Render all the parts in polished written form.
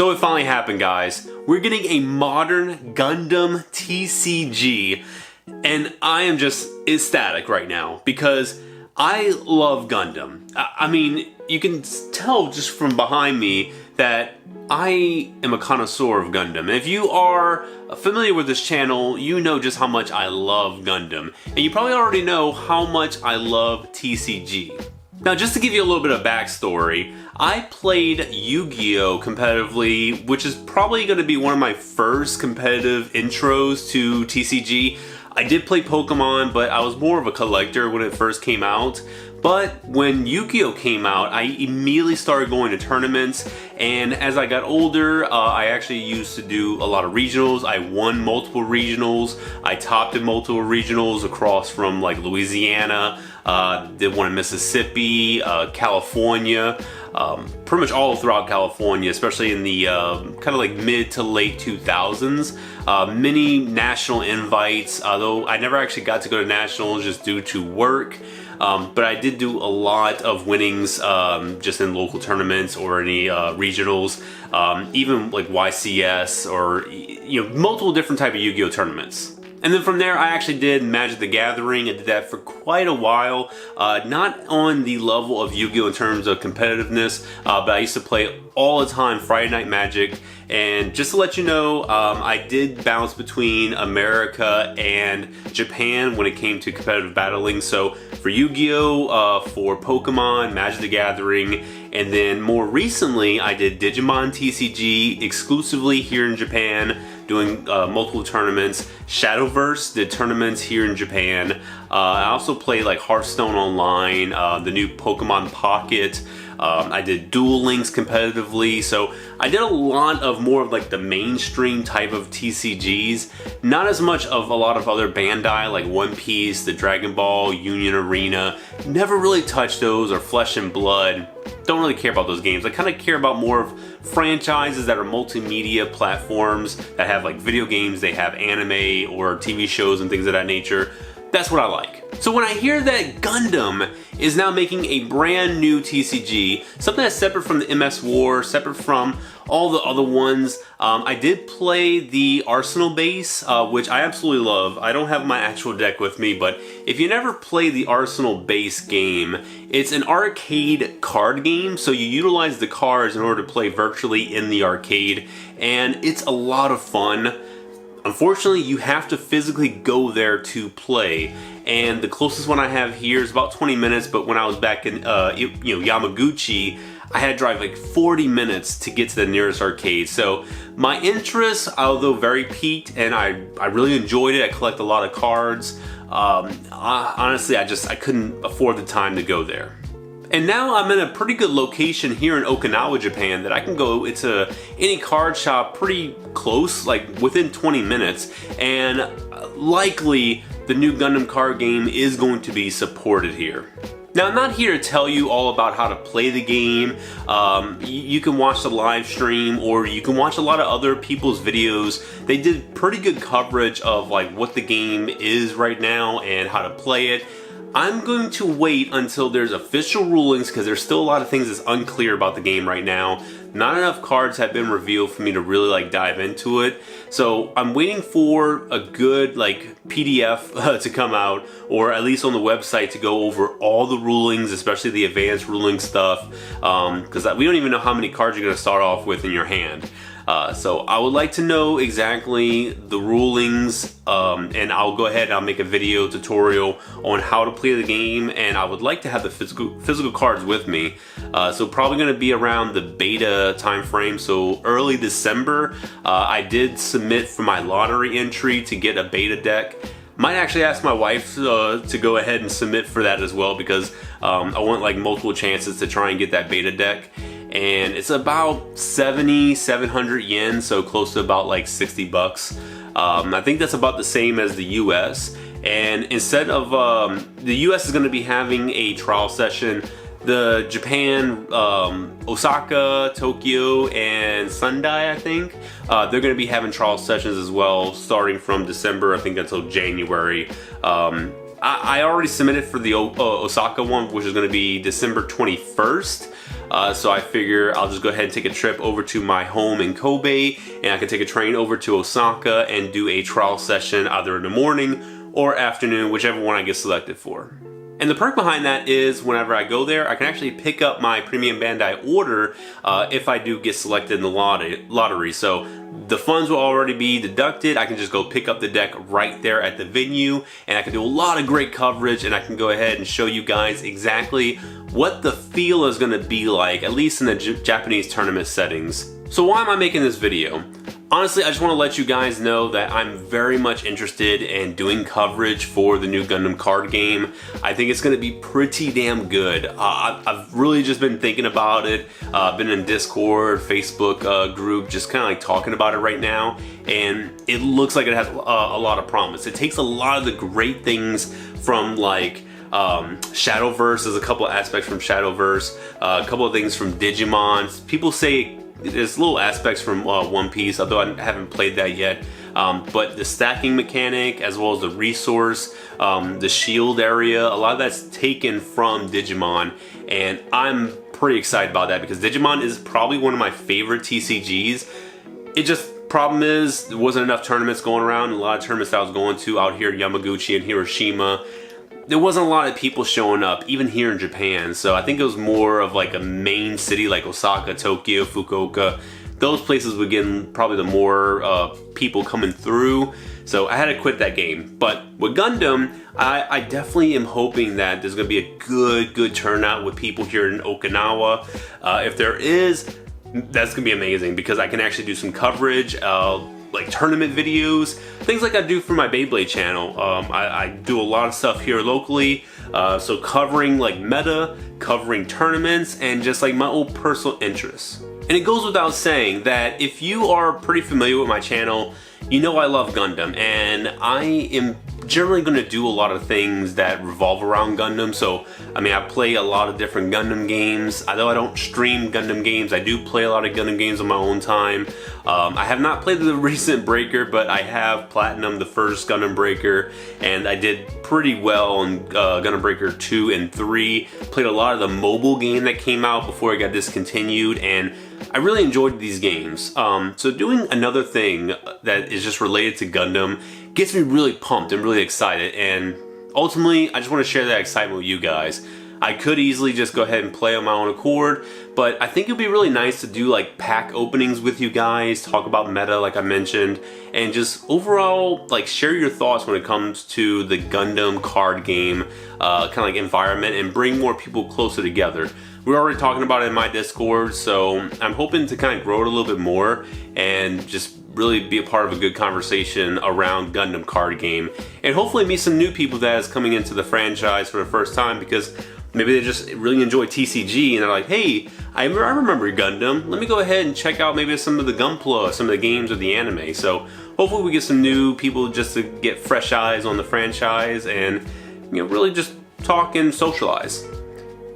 So it finally happened, guys. We're getting a modern Gundam TCG, and I am just ecstatic right now because I love Gundam. I mean, you can tell just from behind me that I am a connoisseur of Gundam. And if you are familiar with this channel, you know just how much I love Gundam. And you probably already know how much I love TCG. Now, just to give you a little bit of backstory, I played Yu-Gi-Oh! Competitively, which is probably going to be one of my first competitive intros to TCG. I did play Pokemon, but I was more of a collector when it first came out. But when Yu-Gi-Oh! Came out, I immediately started going to tournaments, and as I got older, I actually used to do a lot of regionals. I won multiple regionals. I topped in multiple regionals across from like Louisiana, did one in Mississippi, California, pretty much all throughout California, especially in the kind of like mid to late 2000s. Many national invites, although I never actually got to go to nationals just due to work. But I did do a lot of winnings just in local tournaments or any regionals, even like YCS or multiple different type of Yu-Gi-Oh! Tournaments. And then from there, I actually did Magic the Gathering. I did that for quite a while. Not on the level of Yu-Gi-Oh! In terms of competitiveness, but I used to play all the time Friday Night Magic. And just to let you know, I did bounce between America and Japan when it came to competitive battling. So for Yu-Gi-Oh!, for Pokemon, Magic the Gathering, and then more recently, I did Digimon TCG exclusively here in Japan, doing multiple tournaments. Shadowverse did tournaments here in Japan. I also played like Hearthstone Online, the new Pokemon Pocket. I did Duel Links competitively, so I did a lot of more of like the mainstream type of TCGs, not as much of a lot of other Bandai like One Piece, the Dragon Ball, Union Arena. Never really touched those, or Flesh and Blood. Don't really care about those games. I kind of care about more of franchises that are multimedia platforms that have like video games, they have anime or TV shows and things of that nature. That's what I like. So when I hear that Gundam is now making a brand new TCG, something that's separate from the MS War, separate from all the other ones, I did play the Arsenal base, which I absolutely love. I don't have my actual deck with me, but if you never play the Arsenal base game, it's an arcade card game, so you utilize the cards in order to play virtually in the arcade, and it's a lot of fun. Unfortunately, you have to physically go there to play, and the closest one I have here is about 20 minutes, but when I was back in Yamaguchi, I had to drive like 40 minutes to get to the nearest arcade. So my interest, although very peaked, and I really enjoyed it. I collect a lot of cards. Honestly, I couldn't afford the time to go there. And now I'm in a pretty good location here in Okinawa, Japan, that I can go into any card shop pretty close, like within 20 minutes, and likely the new Gundam card game is going to be supported here. Now, I'm not here to tell you all about how to play the game. You can watch the live stream, or you can watch a lot of other people's videos. They did pretty good coverage of like what the game is right now and how to play it. I'm going to wait until there's official rulings because there's still a lot of things that's unclear about the game right now. Not enough cards have been revealed for me to really like dive into it. So I'm waiting for a good like PDF to come out, or at least on the website to go over all the rulings, especially the advanced ruling stuff, because we don't even know how many cards you're going to start off with in your hand. So I would like to know exactly the rulings, and I'll go ahead and I'll make a video tutorial on how to play the game, and I would like to have the physical cards with me. So probably going to be around the beta time frame, so early December. I did submit for my lottery entry to get a beta deck. Might actually ask my wife to go ahead and submit for that as well, because I want like multiple chances to try and get that beta deck. And it's about 700 yen, so close to about like 60 bucks. I think that's about the same as the US. And instead of, the US is going to be having a trial session, the Japan, Osaka, Tokyo, and Sendai, I think, they're going to be having trial sessions as well, starting from December, I think, until January. I already submitted for the Osaka one, which is going to be December 21st. so I figure I'll just go ahead and take a trip over to my home in Kobe, and I can take a train over to Osaka and do a trial session either in the morning or afternoon, whichever one I get selected for. And the perk behind that is whenever I go there, I can actually pick up my Premium Bandai order if I do get selected in the lottery. So the funds will already be deducted. I can just go pick up the deck right there at the venue, and I can do a lot of great coverage, and I can go ahead and show you guys exactly what the feel is going to be like, at least in the Japanese tournament settings. So why am I making this video? Honestly, I just want to let you guys know that I'm very much interested in doing coverage for the new Gundam card game. I think it's going to be pretty damn good. I've really just been thinking about it. Been in Discord, Facebook group, just kind of like talking about it right now. And it looks like it has a lot of promise. It takes a lot of the great things from like Shadowverse. There's a couple of aspects from Shadowverse, a couple of things from Digimon. People say there's little aspects from One Piece, although I haven't played that yet. But the stacking mechanic, as well as the resource, the shield area, a lot of that's taken from Digimon, and I'm pretty excited about that because Digimon is probably one of my favorite TCGs. It just, problem is, there wasn't enough tournaments going around. A lot of tournaments that I was going to out here in Yamaguchi and Hiroshima, there wasn't a lot of people showing up, even here in Japan. So I think it was more of like a main city like Osaka, Tokyo, Fukuoka. Those places would get probably the more people coming through. So I had to quit that game. But with Gundam, I definitely am hoping that there's going to be a good turnout with people here in Okinawa. If there is, that's going to be amazing because I can actually do some coverage, like tournament videos, things like I do for my Beyblade channel. I do a lot of stuff here locally, so covering like meta, covering tournaments, and just like my own personal interests. And it goes without saying that if you are pretty familiar with my channel, you know I love Gundam, and I am generally going to do a lot of things that revolve around Gundam. So, I mean, I play a lot of different Gundam games. Although I don't stream Gundam games, I do play a lot of Gundam games on my own time. I have not played the recent Breaker, but I have Platinum the first Gundam Breaker, and I did pretty well in Gundam Breaker 2 and 3. Played a lot of the mobile game that came out before it got discontinued, and I really enjoyed these games. So doing another thing that is just related to Gundam gets me really pumped and really excited, and ultimately I just want to share that excitement with you guys. I could easily just go ahead and play on my own accord, but I think it'd be really nice to do like pack openings with you guys, talk about meta like I mentioned, and just overall like share your thoughts when it comes to the Gundam card game kind of like environment, and bring more people closer together. We're already talking about it in my Discord, so I'm hoping to kind of grow it a little bit more and just really be a part of a good conversation around Gundam card game, and hopefully meet some new people that is coming into the franchise for the first time, because maybe they just really enjoy TCG and they're like, hey, I remember Gundam, let me go ahead and check out maybe some of the Gunpla, some of the games or the anime. So hopefully we get some new people just to get fresh eyes on the franchise and, you know, really just talk and socialize.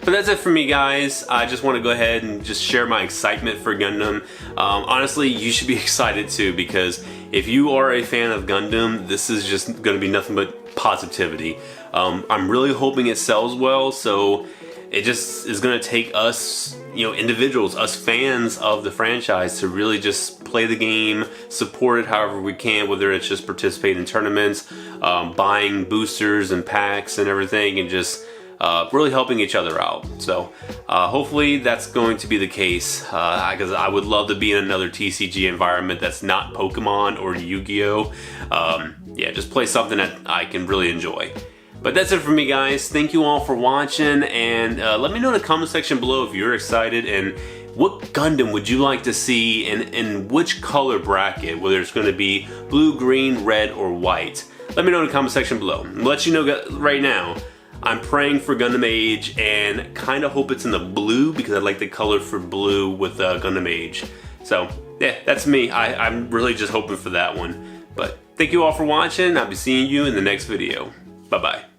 But that's it for me, guys. I just want to go ahead and just share my excitement for Gundam. Honestly, you should be excited too, because if you are a fan of Gundam, this is just going to be nothing but positivity. I'm really hoping it sells well, so it just is going to take us, you know, individuals, us fans of the franchise, to really just play the game, support it however we can, whether it's just participate in tournaments, buying boosters and packs and everything, and just really helping each other out. So hopefully that's going to be the case, because I would love to be in another TCG environment that's not Pokemon or Yu-Gi-Oh! Yeah, just play something that I can really enjoy. But that's it for me, guys. Thank you all for watching, and let me know in the comment section below if you're excited, and what Gundam would you like to see in which color bracket, whether it's going to be blue, green, red, or white. Let me know in the comment section below. I'll let you know right now, I'm praying for Gundam Age, and kind of hope it's in the blue, because I like the color for blue with Gundam Age. So yeah, that's me. I'm really just hoping for that one. But thank you all for watching. I'll be seeing you in the next video. Bye-bye.